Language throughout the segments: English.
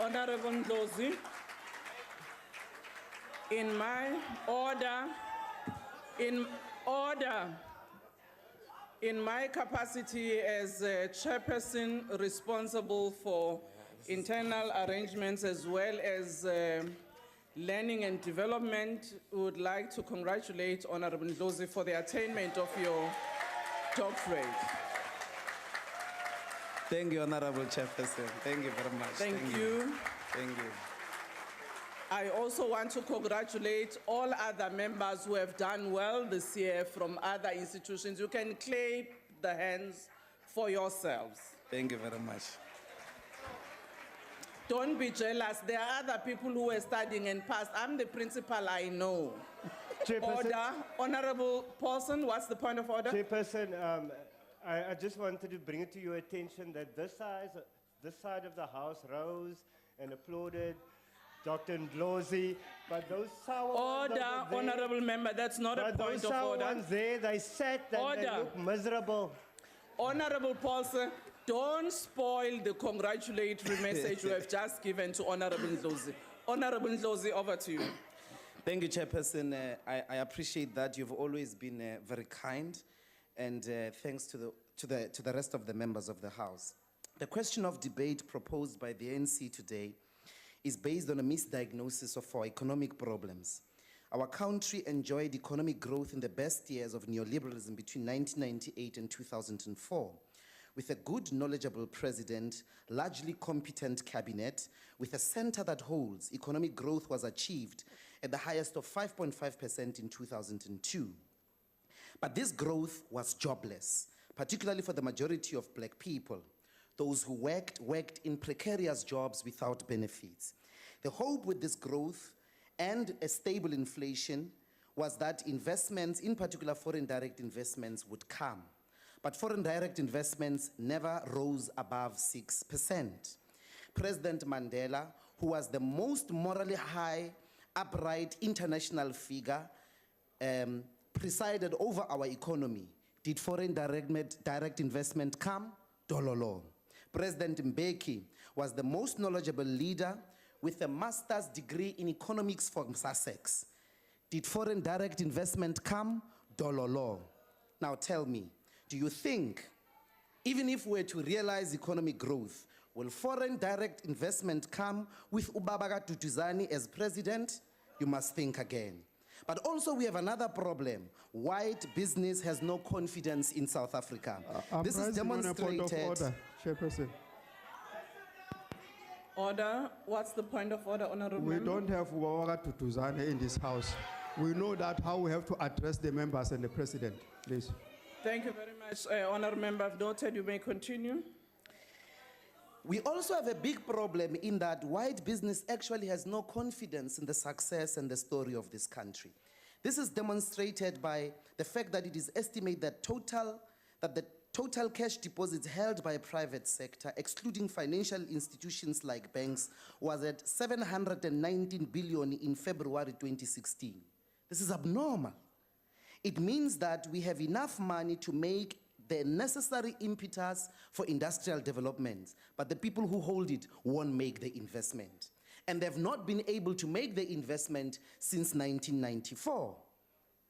Honorable Ndlozi, in my capacity as chairperson responsible for internal arrangements as well as learning and development, we would like to congratulate Honorable Ndlozi for the attainment of your doctorate. Thank you, Honorable Chairperson. Thank you very much. Thank you. Thank you. I also want to congratulate all other members who have done well this year from other institutions. You can clap the hands for yourselves. Thank you very much. Don't be jealous. There are other people who were studying and passed. I'm the principal, I know. Order. Honorable Paulson, what's the point of order? Chairperson, I just wanted to bring it to your attention that this side of the House rose and applauded Dr. Ndlozi, but those sour ones over there, Honorable member, that's not a point of order. But those sour ones there, they sat and they look miserable. Honorable Paulson, don't spoil the congratulatory message you have just given to Honorable Ndlozi. Honorable Ndlozi, over to you. Thank you, Chairperson. I appreciate that. You've always been very kind, and thanks to the rest of the members of the House. The question of debate proposed by the ANC today is based on a misdiagnosis of our economic problems. Our country enjoyed economic growth in the best years of neoliberalism between 1998 and 2004. With a good, knowledgeable president, largely competent cabinet, with a center that holds, economic growth was achieved at the highest of 5.5% in 2002. But this growth was jobless, particularly for the majority of black people. Those who worked in precarious jobs without benefits. The hope with this growth and a stable inflation was that investments, in particular foreign direct investments, would come. But foreign direct investments never rose above 6%. President Mandela, who was the most morally high, upright international figure, presided over our economy. Did foreign direct investment come? Dololo. President Mbeki was the most knowledgeable leader with a master's degree in economics from Sussex. Did foreign direct investment come? Dololo. Now tell me, do you think, even if we were to realize economic growth, will foreign direct investment come with Dr Ndlozi as president? You must think again. But also we have another problem. White business has no confidence in South Africa. This is demonstrated. On a point of order, Chairperson. Order. What's the point of order, Honorable We member? don't have Dr Ndlozi in this House. We know that how we have to address the members and the president. Please. Thank you very much. Honorable member, I've noted. You may continue. We also have a big problem in that white business actually has no confidence in the success and the story of this country. This is demonstrated by the fact that it is estimated that the total cash deposits held by private sector, excluding financial institutions like banks, was at 719 billion in February 2016. This is abnormal. It means that we have enough money to make the necessary impetus for industrial development, but the people who hold it won't make the investment. And they've not been able to make the investment since 1994.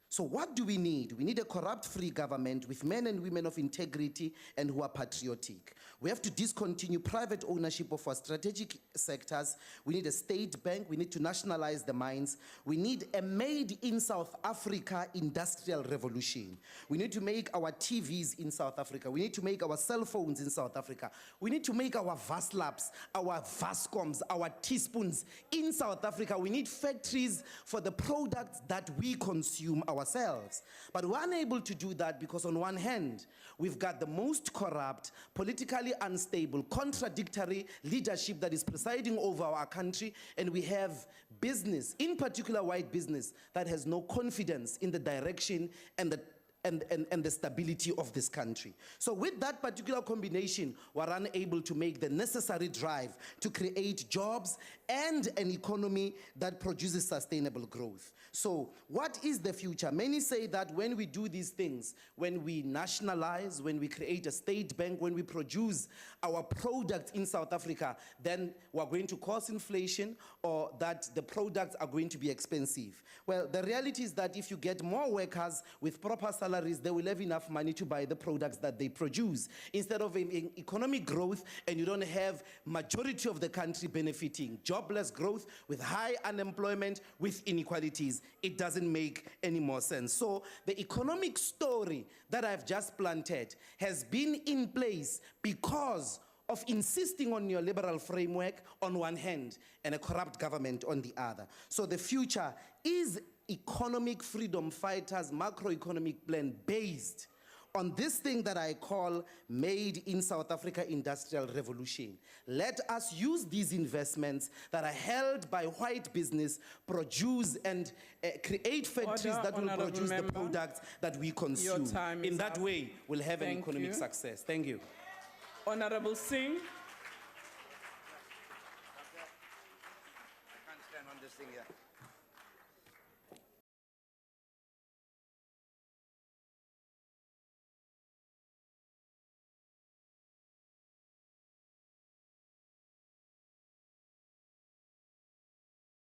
So what do we need? We need a corrupt-free government with men and women of integrity and who are patriotic. We have to discontinue private ownership of our strategic sectors. We need a state bank. We need to nationalize the mines. We need a made in South Africa industrial revolution. We need to make our TVs in South Africa. We need to make our cell phones in South Africa. We need to make our Vaslabs, our Vascoms, our teaspoons in South Africa. We need factories for the products that we consume ourselves. But we're unable to do that because on one hand, we've got the most corrupt, politically unstable, contradictory leadership that is presiding over our country, and we have business, in particular white business, that has no confidence in the direction and the and the stability of this country. So with that particular combination, we're unable to make the necessary drive to create jobs and an economy that produces sustainable growth. So what is the future? Many say that when we do these things, when we nationalize, when we create a state bank, when we produce our products in South Africa, then we're going to cause inflation, or that the products are going to be expensive. Well, the reality is that if you get more workers with proper salaries, they will have enough money to buy the products that they produce. Instead of economic growth, and you don't have majority of the country benefiting, jobless growth with high unemployment, with inequalities, it doesn't make any more sense. So the economic story that I've just planted has been in place because of insisting on your liberal framework on one hand and a corrupt government on the other. So the future is economic freedom fighters' macroeconomic plan based on this thing that I call Made in South Africa Industrial Revolution. Let us use these investments that are held by white business, produce and create factories Order, that will Honourable produce the Member. products that we consume. Your time In is that up. way, we'll have an Thank economic you. success. Thank you. Honorable Singh. I can't stand on this thing here.